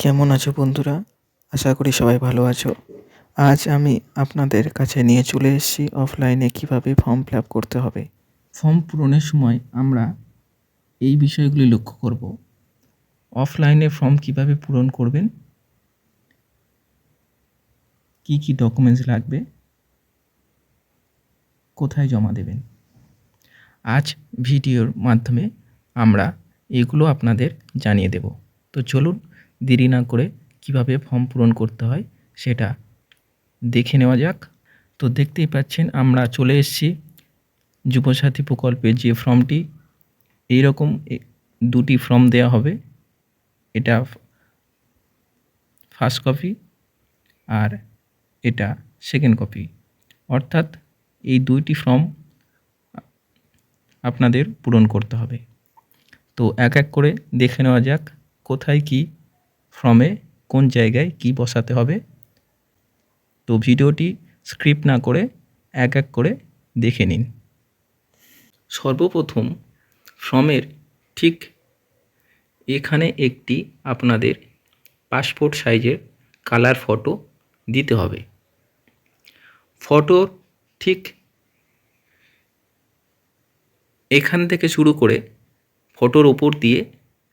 কেমন আছো বন্ধুরা? আশা করি সবাই ভালো আছো। আজ আমি আপনাদের কাছে নিয়ে চলে এসেছি অফলাইনে কিভাবে ফর্ম ফিল আপ করতে হবে। ফর্ম পূরণের সময় আমরা এই বিষয়গুলি লক্ষ্য করব। অফলাইনে ফর্ম কিভাবে পূরণ করবেন, কি কি ডকুমেন্টস লাগবে, কোথায় জমা দেবেন। আজ ভিডিওর মাধ্যমে আমরা এগুলো আপনাদের জানিয়ে দেব। তো চলুন দেরি না করে কিভাবে ফর্ম পূরণ করতে হয় সেটা দেখে নেওয়া যাক। তো দেখতেই পাচ্ছেন আমরা চলে এসেছি যুবসাথী প্রকল্পের যে ফর্মটি, এইরকম দুটি ফর্ম দেওয়া হবে। এটা ফার্স্ট কপি আর এটা সেকেন্ড কপি, অর্থাৎ এই দুইটি ফর্ম আপনাদের পূরণ করতে হবে। তো এক এক করে দেখে নেওয়া যাক কোথায় কি ফর্মে কোন জায়গায় কি বসাতে হবে। তো ভিডিওটি স্ক্রিপ্ট না করে এক এক করে দেখে নিন। সর্বপ্রথম ফর্মের ঠিক এখানে একটি আপনাদের পাসপোর্ট সাইজের কালার ফটো দিতে হবে। ফটোর ঠিক এখান থেকে শুরু করে ফটোর ওপর দিয়ে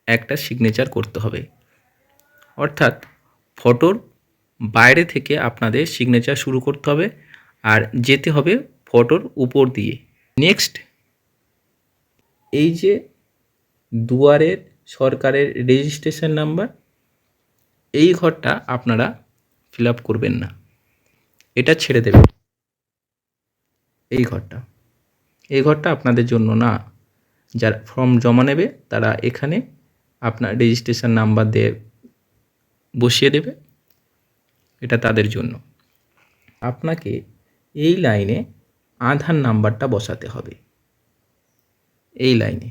একটা সিগনেচার করতে হবে, অর্থাৎ ফটোর বাইরে থেকে আপনাদের সিগনেচার শুরু করতে হবে আর যেতে হবে ফটোর উপর দিয়ে। নেক্সট, এই যে দুয়ারের সরকারের রেজিস্ট্রেশন নাম্বার, এই ঘরটা আপনারা ফিল আপ করবেন না, এটা ছেড়ে দেবেন। এই ঘরটা আপনাদের জন্য না। যারা ফর্ম জমা নেবে তারা এখানে আপনার রেজিস্ট্রেশন নাম্বার দিয়ে বসিয়ে দেবে, এটা তাদের জন্য। আপনাকে এই লাইনে আধার নাম্বারটা বসাতে হবে। এই লাইনে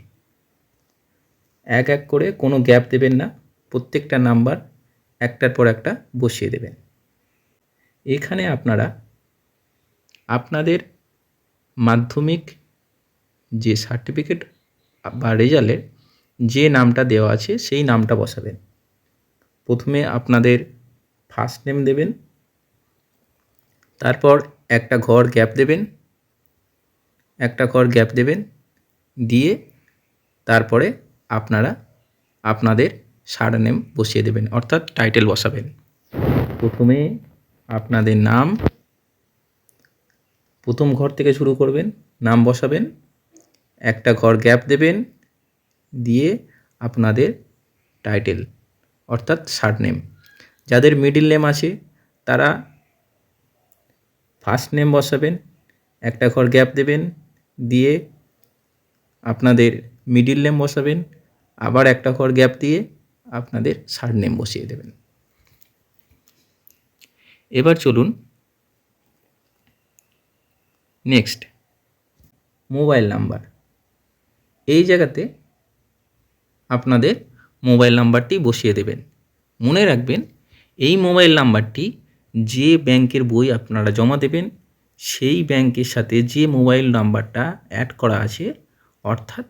এক এক করে কোনো গ্যাপ দেবেন না, প্রত্যেকটা নাম্বার একটার পর একটা বসিয়ে দেবেন। এখানে আপনারা আপনাদের মাধ্যমিক যে সার্টিফিকেট বা রেজাল্টের যে নামটা দেওয়া আছে সেই নামটা বসাবেন। প্রথমে আপনাদের ফার্স্ট নেম দেবেন, তারপর একটা ঘর গ্যাপ দেবেন, দিয়ে তারপরে আপনারা আপনাদের সারনেম বসিয়ে দেবেন, অর্থাৎ টাইটেল বসাবেন। প্রথমে আপনাদের নাম, প্রথম ঘর থেকে শুরু করবেন, নাম বসাবেন, একটা ঘর গ্যাপ দেবেন, দিয়ে আপনাদের টাইটেল অর্থাৎ সারনেম। যাদের মিডিল নেম আছে তারা ফার্স্ট নেম বসাবেন, একটা ঘর গ্যাপ দেবেন, দিয়ে আপনাদের মিডিল নেম বসাবেন, আবার একটা ঘর গ্যাপ দিয়ে আপনাদের সারনেম বসিয়ে দেবেন। এবার চলুন নেক্সট, মোবাইল নাম্বার। এই জায়গাতে আপনাদের মোবাইল নাম্বারটি বসিয়ে দেবেন। মনে রাখবেন এই মোবাইল নাম্বারটি যে ব্যাংকের বই আপনারা জমা দেবেন সেই ব্যাংকের সাথে যে মোবাইল নাম্বারটা অ্যাড করা আছে, অর্থাৎ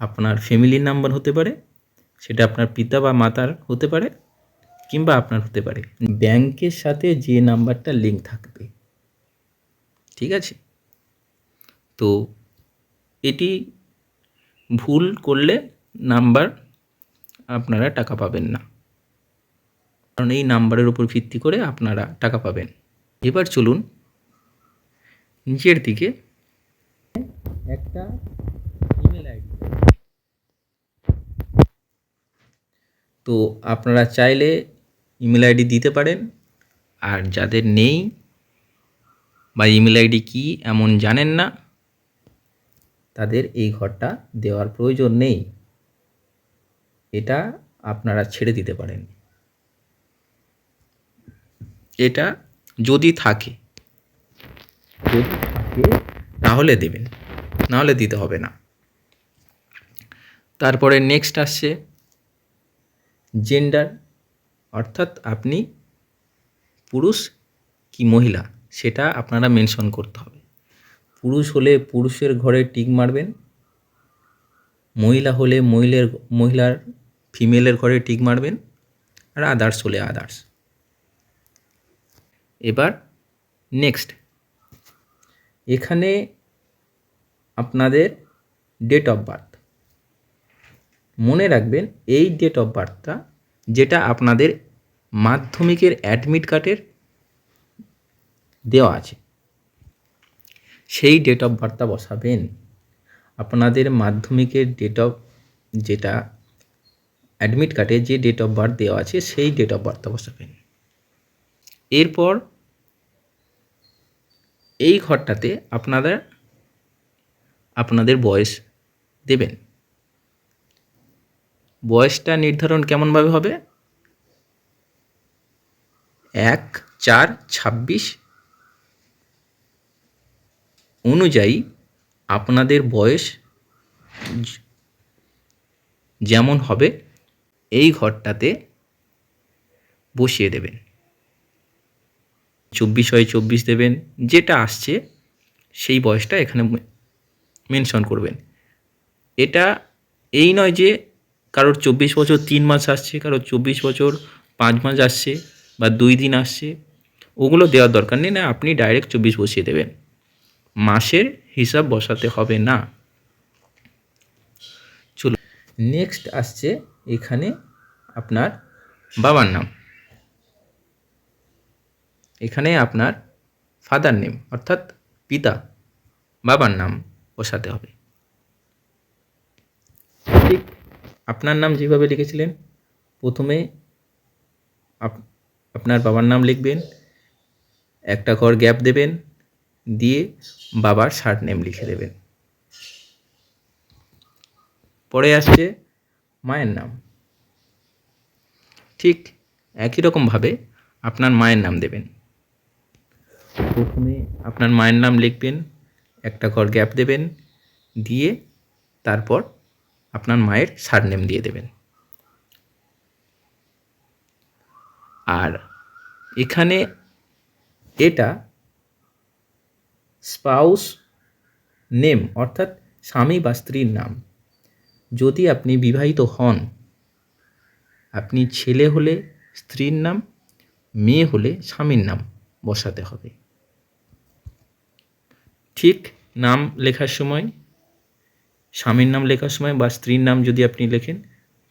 আপনার ফ্যামিলির নাম্বার হতে পারে, সেটা আপনার পিতা বা মাতার হতে পারে, কিংবা আপনার হতে পারে, ব্যাংকের সাথে যে নাম্বারটা লিঙ্ক থাকবে। ঠিক আছে? তো এটি ভুল করলে নাম্বার আপনারা টাকা পাবেন না, কারণ এই নাম্বারের উপর ভিত্তি করে আপনারা টাকা পাবেন। এবার চলুন নিচের দিকে একটা ইমেল আইডি। তো আপনারা চাইলে ইমেল আইডি দিতে পারেন, আর যাদের নেই বা ইমেল আইডি কী এমন জানেন না, তাদের এই ঘরটা দেওয়ার প্রয়োজন নেই, এটা আপনারা ছেড়ে দিতে পারেন। এটা যদি থাকে তাহলে দেবেন, নাহলে দিতে হবে না। তারপরে নেক্সট আসছে জেন্ডার, অর্থাৎ আপনি পুরুষ কি মহিলা সেটা আপনারা মেনশন করতে হবে। পুরুষ হলে পুরুষের ঘরে টিক মারবেন, মহিলা হলে মহিলার ফিমেলের ঘরে টিক মারবেন, আর আদার্স হলে আদার্স। এবার নেক্সট, এখানে আপনাদের ডেট অফ বার্থ, মনে রাখবেন এই ডেট অফ বার্থটা যেটা আপনাদের মাধ্যমিকের অ্যাডমিট কার্ডের দেওয়া আছে সেই ডেট অফ বার্থটা বসাবেন। আপনাদের মাধ্যমিকের ডেট অফ, যেটা অ্যাডমিট কার্ডে যে ডেট অফ বার্থ দেওয়া আছে সেই ডেট অফ বার্থটা বসাবেন। এরপর এই ঘরটাতে আপনাদের বয়স দেবেন। বয়সটা নির্ধারণ কেমনভাবে হবে? 1/4/26 অনুযায়ী আপনাদের বয়স যেমন হবে এই ঘরটাতে বসিয়ে দেবেন। 24 হয় 24 দেবেন, যেটা আসছে সেই বয়সটা এখানে মেনশন করবেন। এটা এই নয় যে কারোর 24 বছর 3 মাস আসছে, কারোর 24 বছর 5 মাস আসছে বা 2 দিন আসছে, ওগুলো দেওয়ার দরকার নেই। না, আপনি ডাইরেক্ট 24 বসিয়ে দেবেন, মাসের হিসাব বসাতে হবে না। চলো নেক্সট আসছে এখানে আপনার বাবার নাম। এখানে আপনার ফাদার নেম অর্থাৎ পিতা বাবার নাম বসাতে হবে। ঠিক আপনার নাম যেভাবে লিখেছিলেন, প্রথমে আপনার বাবার নাম লিখবেন, একটা ঘর গ্যাপ দেবেন, দিয়ে বাবার শার্ট নেম লিখে দেবেন। পরে আসছে মায়ের নাম, ঠিক একই রকমভাবে আপনার মায়ের নাম দেবেন। প্রথমে আপনার মায়ের নাম লিখবেন, একটা ঘর গ্যাপ দেবেন, দিয়ে তারপর আপনার মায়ের সারনেম দিয়ে দেবেন। আর এখানে এটা স্পাউস নেম অর্থাৎ স্বামী বা স্ত্রীর নাম। যদি আপনি বিবাহিত হন, আপনি ছেলে হলে স্ত্রীর নাম, মেয়ে হলে স্বামীর নাম বসাতে হবে। ঠিক নাম লেখার সময়, স্বামীর নাম লেখার সময় বা স্ত্রীর নাম যদি আপনি লেখেন,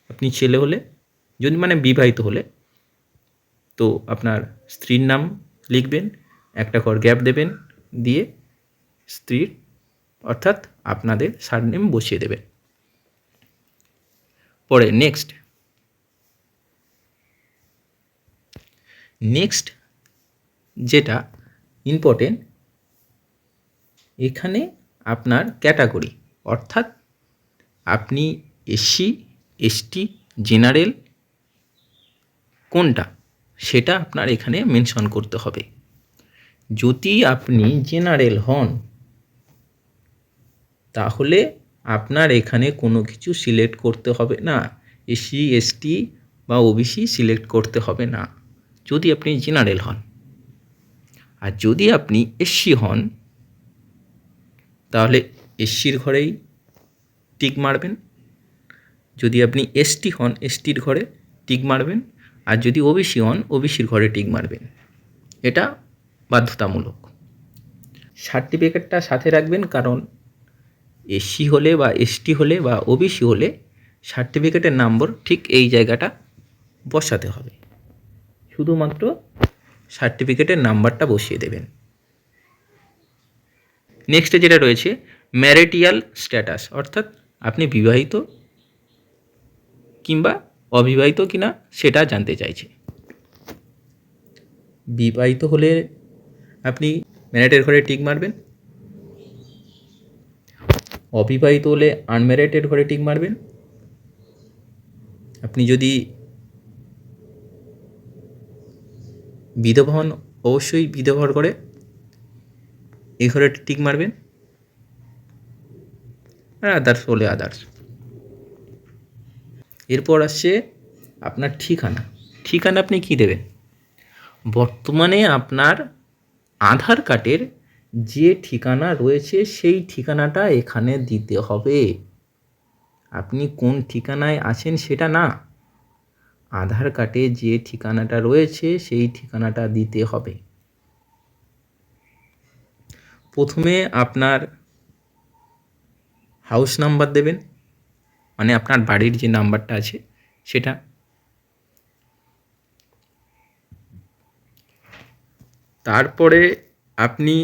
আপনি ছেলে হলে, যদি মানে বিবাহিত হলে, তো আপনার স্ত্রীর নাম লিখবেন, একটা ঘর গ্যাপ দেবেন, দিয়ে স্ত্রীর অর্থাৎ আপনাদের সারনেম বসিয়ে দেবেন। পরে নেক্সট যেটা ইম্পর্টেন্ট, এখানে আপনার ক্যাটাগরি অর্থাৎ আপনি এসসি, এসটি, জেনারেল কোনটা সেটা আপনার এখানে মেনশন করতে হবে। যদি আপনি জেনারেল হন তাহলে আপনার এখানে কোনো কিছু সিলেক্ট করতে হবে না, এসসি, এসটি বা ওবিসি সিলেক্ট করতে হবে না যদি আপনি জেনারেল হন। আর যদি আপনি এসসি হন তাহলে এসসির ঘরেই টিক মারবেন, যদি আপনি এসটি হন এসটির ঘরে টিক মারবেন, আর যদি ওবিসি হন ওবিসির ঘরে টিক মারবেন। এটা বাধ্যতামূলক। সার্টিফিকেটটা সাথে রাখবেন, কারণ এসসি হলে বা এসটি হলে বা ওবিসি হলে সার্টিফিকেটের নম্বর ঠিক এই জায়গাটা বসাতে হবে, শুধুমাত্র সার্টিফিকেটের নাম্বারটা বসিয়ে দেবেন। নেক্সটে যেটা রয়েছে ম্যারিটাল স্ট্যাটাস, অর্থাৎ আপনি বিবাহিত কিংবা অবিবাহিত কিনা সেটা জানতে চাইছে। বিবাহিত হলে আপনি ম্যারিটের ঘরে টিক মারবেন, অবিবাহিত হলে আনম্যারিটেড ঘরে টিক মারবেন। আপনি যদি বিধবা হন অবশ্যই বিধবার ঘরে এই ঘরে টিক মারবেন, আর আদার্স হলে আদার্স। এরপর আসছে আপনার ঠিকানা। ঠিকানা আপনি কী দেবেন? বর্তমানে আপনার আধার কার্ডের যে ঠিকানা রয়েছে সেই ঠিকানাটা এখানে দিতে হবে। আপনি কোন ঠিকানায় আছেন সেটা না, আধার কার্ডে যে ঠিকানাটা রয়েছে সেই ঠিকানাটা দিতে হবে। প্রথমে আপনার হাউস নাম্বার দেবেন, মানে আপনার বাড়ির যে নাম্বারটা আছে সেটা। তারপরে আপনি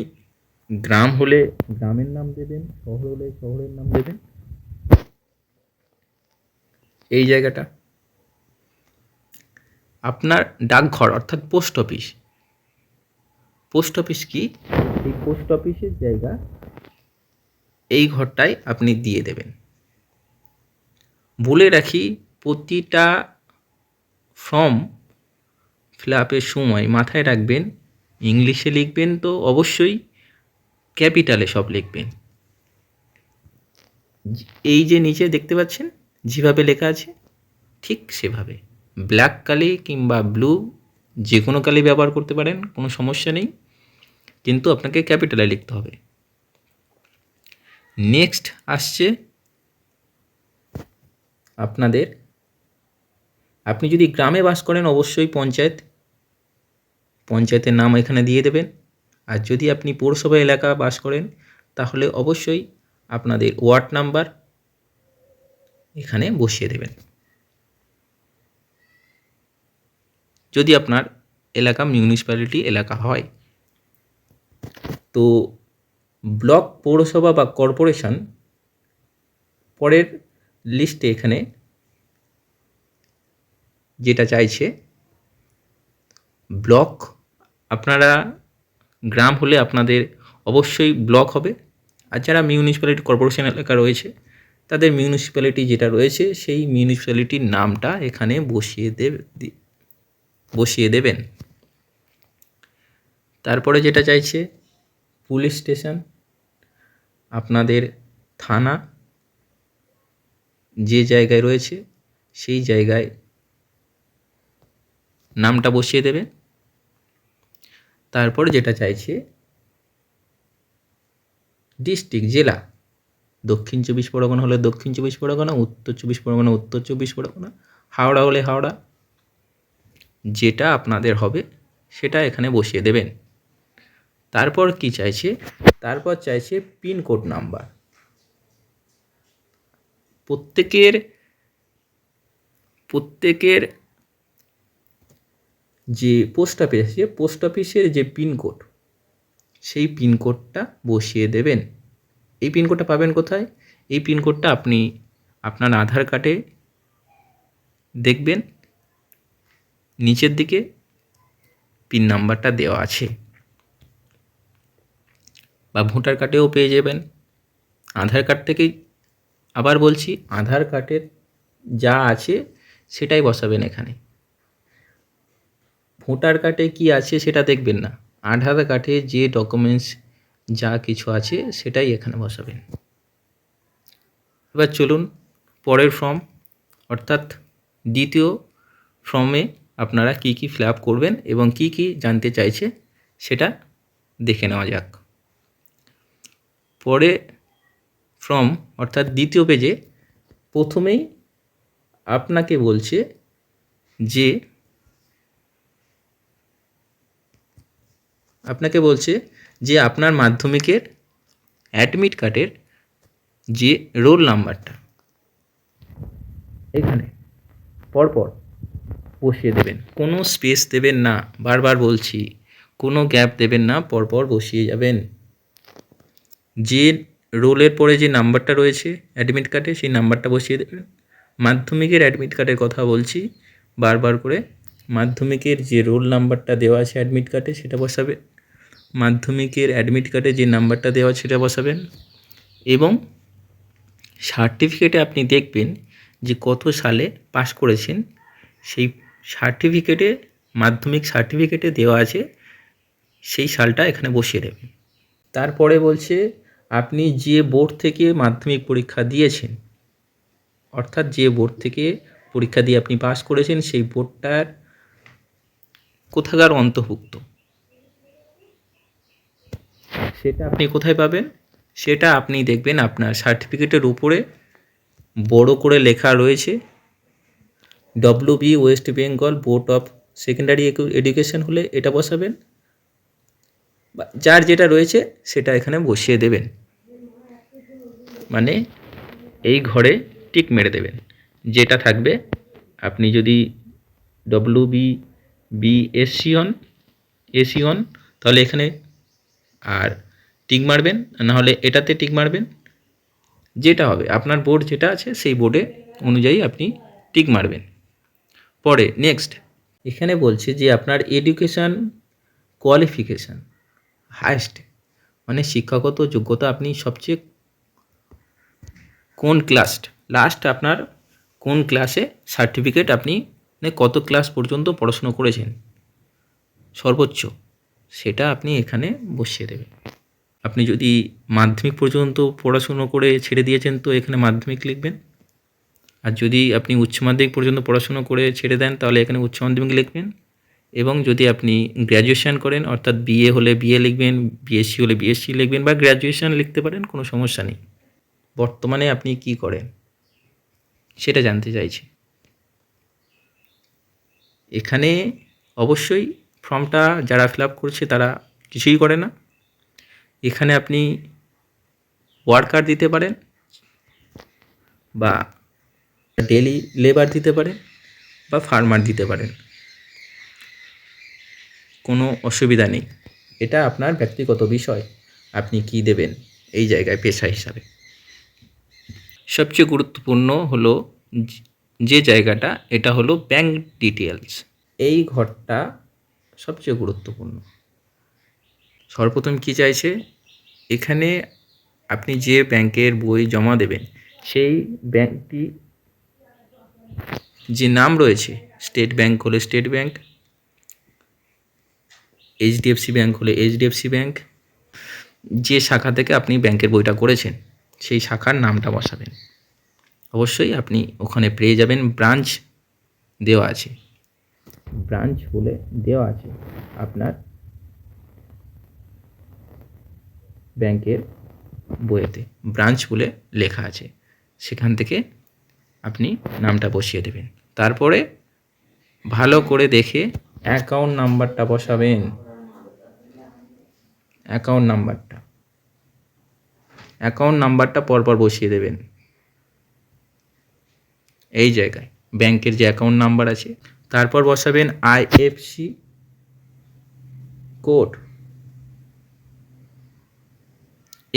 গ্রাম হলে গ্রামের নাম দেবেন, শহর হলে শহরের নাম দেবেন। এই জায়গাটা আপনার ডাকঘর অর্থাৎ পোস্ট অফিস। পোস্ট অফিস কি? এই পোস্ট অফিসের জায়গা এই ঘরটায় আপনি দিয়ে দেবেন। বলে রাখি, প্রতিটা ফর্ম ফিল আপের সময় মাথায় রাখবেন, ইংলিশে লিখবেন তো অবশ্যই ক্যাপিটালে সব লিখবেন। এই যে নিচে দেখতে পাচ্ছেন যেভাবে লেখা আছে ঠিক সেভাবে, ব্ল্যাক কালি কিংবা ব্লু যে কোনো কালি ব্যবহার করতে পারেন, কোনো সমস্যা নেই, কিন্তু আপনাকে ক্যাপিটালে লিখতে হবে। নেক্সট আসছে আপনাদের, আপনি যদি গ্রামে বাস করেন অবশ্যই পঞ্চায়েতের নাম এখানে দিয়ে দেবেন। আর যদি আপনি পৌরসভা এলাকা বাস করেন তাহলে অবশ্যই আপনাদের ওয়ার্ড নাম্বার এখানে বসিয়ে দেবেন। যদি আপনার এলাকা মিউনিসিপ্যালিটি এলাকা হয়। তো ব্লক, পৌরসভা বা কর্পোরেশন পরের লিস্টে এখানে যেটা চাইছে, ব্লক আপনারা গ্রাম হলে আপনাদের অবশ্যই ব্লক হবে। আর যারা মিউনিসিপ্যালিটি কর্পোরেশন এলাকা রয়েছে তাদের মিউনিসিপ্যালিটি যেটা রয়েছে সেই মিউনিসিপ্যালিটির নামটা এখানে বসিয়ে দেবেন। তারপরে যেটা চাইছে পুলিশ স্টেশন, আপনাদের থানা যে জায়গায় রয়েছে সেই জায়গায় নামটা বসিয়ে দেবেন। তারপর যেটা চাইছে ডিস্ট্রিক্ট, জেলা, দক্ষিণ 24 পরগনা হলে দক্ষিণ 24 পরগনা, উত্তর 24 পরগনা উত্তর 24 পরগনা, হাওড়া হলে হাওড়া, যেটা আপনাদের হবে সেটা এখানে বসিয়ে দেবেন। তারপর কি চাইছে? তারপর চাইছে পিনকোড নাম্বার। প্রত্যেকের যে পোস্ট অফিস আছে, পোস্ট অফিসের যে পিনকোড সেই পিনকোডটা বসিয়ে দেবেন। এই পিনকোডটা পাবেন কোথায়? এই পিনকোডটা আপনি আপনার আধার কার্ডে দেখবেন নিচের দিকে পিন নাম্বারটা দেওয়া আছে, বা ভোটার কার্ডেও পেয়ে যাবেন। আধার কার্ড থেকেই, আবার বলছি, আধার কার্ডের যা আছে সেটাই বসাবেন এখানে। ভোটার কার্ডে কি আছে সেটা দেখবেন না, আধার কার্ডে যে ডকুমেন্টস যা কিছু আছে সেটাই এখানে বসাবেন। এবার চলুন পরের ফর্ম, অর্থাৎ দ্বিতীয় ফর্মে আপনারা কি কি ফিল আপ করবেন এবং কি কি জানতে চাইছে সেটা দেখে নেওয়া যাক। পরে ফর্ম অর্থাৎ দ্বিতীয় পেজে প্রথমেই আপনাকে বলছে যে আপনার মাধ্যমিকের অ্যাডমিট কার্ডের যে রোল নাম্বারটা এখানে পরপর বসিয়ে দেবেন, কোনো স্পেস দেবেন না, বারবার বলছি কোনো গ্যাপ দেবেন না, পরপর বসিয়ে যাবেন। যে রোলের পরে যে নাম্বারটা রয়েছে অ্যাডমিট কার্ডে সেই নাম্বারটা বসিয়ে দেবেন। মাধ্যমিকের অ্যাডমিট কার্ডের কথা বলছি বারবার করে, মাধ্যমিকের যে রোল নাম্বারটা দেওয়া আছে অ্যাডমিট কার্ডে সেটা বসাবেন। মাধ্যমিকের অ্যাডমিট কার্ডে যে নাম্বারটা দেওয়া সেটা বসাবেন। এবং সার্টিফিকেটে আপনি দেখবেন যে কত সালে পাস করেছেন, সেই সার্টিফিকেটে, মাধ্যমিক সার্টিফিকেটে দেওয়া আছে সেই সালটা এখানে বসিয়ে দেবেন। তারপরে বলছে আপনি যে বোর্ড থেকে মাধ্যমিক পরীক্ষা দিয়েছেন, অর্থাৎ যে বোর্ড থেকে পরীক্ষা দিয়ে আপনি পাস করেছেন সেই বোর্ডটার কোথাকার অন্তর্ভুক্ত সেটা আপনি কোথায় পাবেন, সেটা আপনি দেখবেন আপনার সার্টিফিকেটের উপরে বড় করে লেখা রয়েছে WB West Bengal board of secondary education হলে এটা বসাবেন, বা যার যেটা রয়েছে সেটা এখানে বসিয়ে দেবেন, মানে এই ঘরে টিক মেরে দেবেন যেটা থাকবে। আপনি যদি WB BSc on AC on তাহলে এখানে আর টিক মারবেন, নাহলে এটাতে টিক মারবেন, যেটা হবে আপনার বোর্ড যেটা আছে সেই বোর্ডে অনুযায়ী আপনি টিক মারবেন। পরে নেক্সট এখানে বলছে যে আপনার এডুকেশান কোয়ালিফিকেশান হায়েস্ট, মানে শিক্ষাগত যোগ্যতা আপনি সবচেয়ে কোন ক্লাস, লাস্ট আপনার কোন ক্লাসে সার্টিফিকেট, আপনি মানে কত ক্লাস পর্যন্ত পড়াশুনো করেছেন সর্বোচ্চ, সেটা আপনি এখানে বসিয়ে দেবেন। আপনি যদি মাধ্যমিক পর্যন্ত পড়াশুনো করে ছেড়ে দিয়েছেন তো এখানে মাধ্যমিক লিখবেন, আর যদি আপনি উচ্চ মাধ্যমিক পর্যন্ত পড়াশুনো করে ছেড়ে দেন তাহলে এখানে উচ্চ মাধ্যমিক লিখবেন, এবং যদি আপনি গ্র্যাজুয়েশন করেন অর্থাৎ বিএ হলে বিএ লিখবেন, বিএসসি হলে বিএসসি লিখবেন, বা গ্র্যাজুয়েশন লিখতে পারেন, কোনো সমস্যা নেই। বর্তমানে আপনি কি করেন সেটা জানতে চাইছি। এখানে অবশ্যই ফর্মটা যারা ফিল আপ করছে তারা কিছুই করে না, এখানে আপনি ওয়ার্কার দিতে পারেন বা ডেলি লেবার দিতে পারেন বা ফার্মার দিতে পারেন, কোনো অসুবিধা নেই। এটা আপনার ব্যক্তিগত বিষয়, আপনি কি দেবেন এই জায়গায় পেশা হিসাবে। সবচেয়ে গুরুত্বপূর্ণ হলো যে জায়গাটা, এটা হলো ব্যাংক ডিটেলস। এই ঘরটা সবচেয়ে গুরুত্বপূর্ণ। সর্বপ্রথম কি চাইছে, এখানে আপনি যে ব্যাংকের বই জমা দেবেন সেই ব্যাংকটি যে নাম রয়েছে, স্টেট ব্যাংক হলে স্টেট ব্যাংক, এইচডিএফসি ব্যাংক হলে এইচডিএফসি ব্যাংক, যে শাখা থেকে আপনি ব্যাংকের বইটা করেছেন সেই শাখার নামটা বসাবেন। অবশ্যই আপনি ওখানে পেয়ে যাবেন ব্রাঞ্চ দেওয়া আছে, ব্রাঞ্চ বলে দেওয়া আছে আপনার ব্যাংকের বইয়েতে, ব্রাঞ্চ বলে লেখা আছে, সেখান থেকে আপনি নামটা বসিয়ে দেবেন। তারপরে ভালো করে দেখে অ্যাকাউন্ট নাম্বারটা বসাবেন, অ্যাকাউন্ট নাম্বারটা পরপর বসিয়ে দেবেন এই জায়গায়, ব্যাংকের যে অ্যাকাউন্ট নাম্বার আছে। তারপর বসাবেন আইএফসি কোড,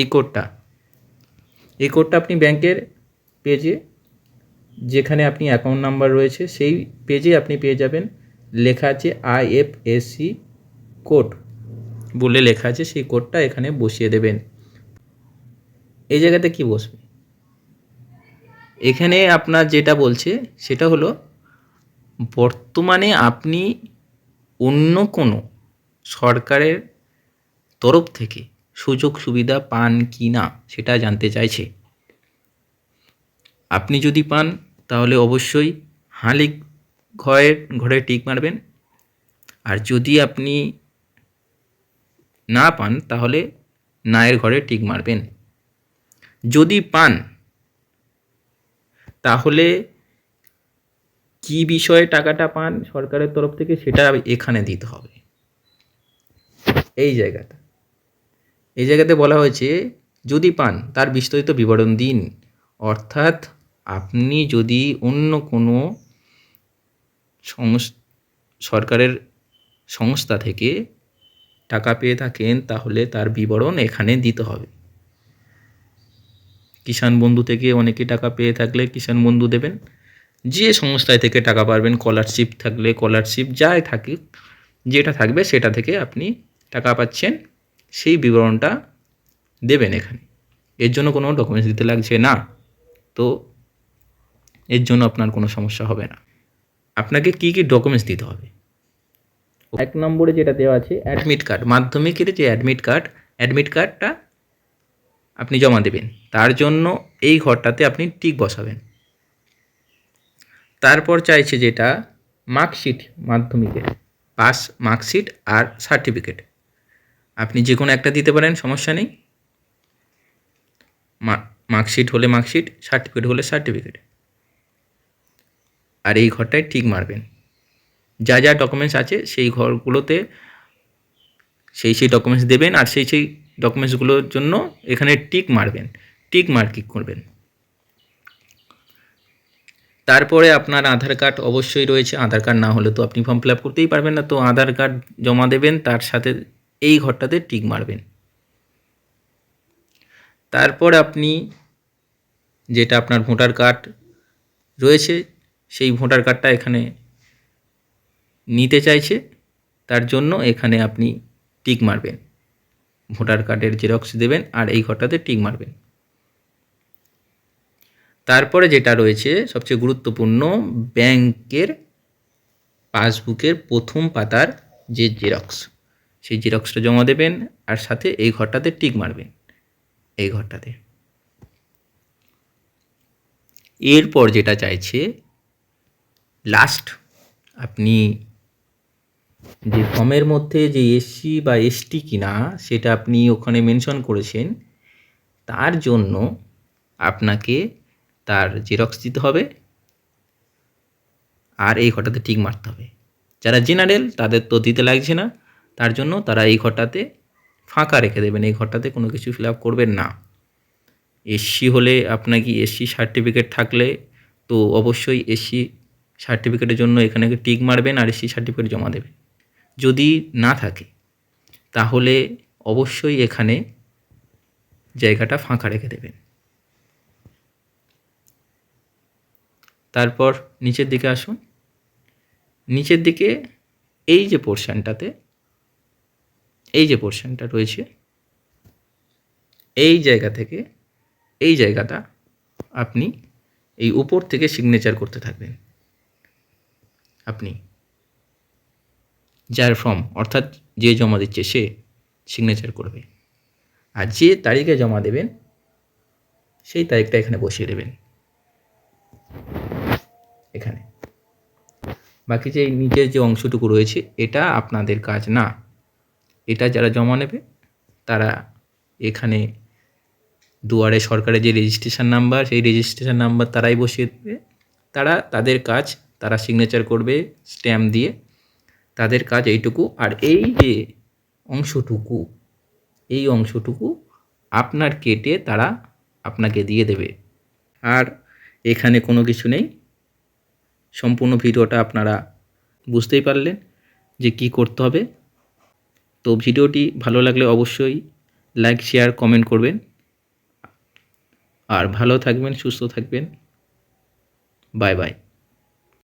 এই কোডটা আপনি ব্যাংকের পেজে, যেখানে আপনি অ্যাকাউন্ট নাম্বার রয়েছে সেই পেজে আপনি পেয়ে যাবেন, লেখা আছে আইএফএসসি কোড বলে লেখা আছে, সেই কোডটা এখানে বসিয়ে দেবেন। এই জায়গাতে কি বসবে, এখানে আপনার যেটা বলছে সেটা হলো বর্তমানে আপনি অন্য কোনো সরকারের তরফ থেকে সুযোগ সুবিধা পান কি না সেটা জানতে চাইছে। আপনি যদি পান তাহলে অবশ্যই হালি ঘরে টিক মারবেন, আর যদি আপনি না পান তাহলে নায়ের ঘরে টিক মারবেন। যদি পান তাহলে কি বিষয়ে টাকাটা পান সরকারের তরফ থেকে সেটা এখানে দিতে হবে। এই জায়গাতে বলা হয়েছে যদি পান তার বিস্তারিত বিবরণ দিন, অর্থাৎ আপনি যদি অন্য কোনো সরকারের সংস্থা থেকে টাকা পেয়ে থাকেন তাহলে তার বিবরণ এখানে দিতে হবে। কিষাণ বন্ধু থেকে অনেকে টাকা পেয়ে থাকলে কিষাণ বন্ধু দেবেন, যে সংস্থায় থেকে টাকা পারবেন, স্কলারশিপ থাকলে স্কলারশিপ, যাই থাকে যেটা থাকবে সেটা থেকে আপনি টাকা পাচ্ছেন সেই বিবরণটা দেবেন এখানে। এর জন্য কোনো ডকুমেন্টস দিতে লাগছে না, তো এর জন্য আপনার কোনো সমস্যা হবে না। আপনাকে কী কী ডকুমেন্টস দিতে হবে, 1 নম্বরে যেটা দেওয়া আছে অ্যাডমিট কার্ড, মাধ্যমিকের যে অ্যাডমিট কার্ডটা আপনি জমা দেবেন, তার জন্য এই ঘরটাতে আপনি টিক বসাবেন। তারপর চাইছে যেটা মার্কশিট, মাধ্যমিকের পাস মার্কশিট আর সার্টিফিকেট, আপনি যে কোনো একটা দিতে পারেন, সমস্যা নেই। মার্কশিট হলে মার্কশিট, সার্টিফিকেট হলে সার্টিফিকেট। আর এই ঘরটায় টিক মারবেন। যা যা ডকুমেন্টস আছে সেই ঘরগুলোতে সেই ডকুমেন্টস দেবেন, আর সেই ডকুমেন্টসগুলোর জন্য এখানে টিক মারবেন, টিক মার্কিং করবেন। তারপরে আপনার আধার কার্ড অবশ্যই রয়েছে, আধার কার্ড না হলে তো আপনি ফর্ম ফিল আপ করতেই পারবেন না, তো আধার কার্ড জমা দেবেন, তার সাথে এই ঘরটাতে টিক মারবেন। তারপর আপনি যেটা আপনার ভোটার কার্ড রয়েছে সেই ভোটার কার্ডটা এখানে নিতে চাইছে, তার জন্য এখানে আপনি টিক মারবেন, ভোটার কার্ডের জেরক্স দেবেন আর এই ঘরটাতে টিক মারবেন। তারপরে যেটা রয়েছে সবচেয়ে গুরুত্বপূর্ণ, ব্যাংকের পাসবুকের প্রথম পাতার যে জেরক্স, সেই জেরক্সটা জমা দেবেন আর সাথে এই ঘরটাতে টিক মারবেন, এই ঘরটাতে। এরপর যেটা চাইছে লাস্ট, আপনি যে ফর্মের মধ্যে যে এসসি বা এসটি কিনা সেটা আপনি ওখানে মেনশন করেছেন, তার জন্য আপনাকে তার জেরক্স দিতে হবে আর এই ঘরটাতে টিক মারতে হবে। যারা জেনারেল তাদের তো দিতে লাগছে না, তার জন্য তারা এই ঘরটাতে ফাঁকা রেখে দেবেন, এই ঘরটাতে কোনো কিছু ফিল আপ করবেন না। এসসি হলে আপনাকে এসসি সার্টিফিকেট থাকলে তো অবশ্যই এসসি সার্টিফিকেটের জন্য এখানে টিক মারবেন আর এসসি সার্টিফিকেট জমা দেবেন। যদি না থাকে তাহলে অবশ্যই এখানে জায়গাটা ফাঁকা রেখে দেবেন। তারপর নিচের দিকে আসুন, নিচের দিকে এই যে পোর্শনটাতে, এই যে পোর্শনটা রয়েছে, এই জায়গা থেকে এই জায়গাটা আপনি এই উপর থেকে সিগনেচার করতে থাকবেন। আপনি যার ফর্ম অর্থাৎ যে জমা দিচ্ছে সে সিগনেচার করবে, আর যে তারিখে জমা দেবেন সেই তারিখটা এখানে বসিয়ে দেবেন এখানে। বাকি যে নিচের যে অংশটুকু রয়েছে এটা আপনাদের কাজ না, এটা যারা জমা নেবে তারা এখানে দুয়ারে সরকারের যে রেজিস্ট্রেশন নাম্বার, সেই রেজিস্ট্রেশন নাম্বার তারাই বসিয়ে দেবে, তারা তাদের কাজ, তারা সিগনেচার করবে স্ট্যাম্প দিয়ে, তাদের কাজ এইটুকু। আর এই যে অংশটুকু, এই অংশটুকু আপনার কেটে তারা আপনাকে দিয়ে দেবে। আর এখানে কোনো কিছু নেই। সম্পূর্ণ ভিডিওটা আপনারা বুঝতেই পারলেন যে কি করতে হবে। তো ভিডিওটি ভালো লাগলে অবশ্যই লাইক, শেয়ার, কমেন্ট করবেন। আর ভালো থাকবেন, সুস্থ থাকবেন। Bye bye.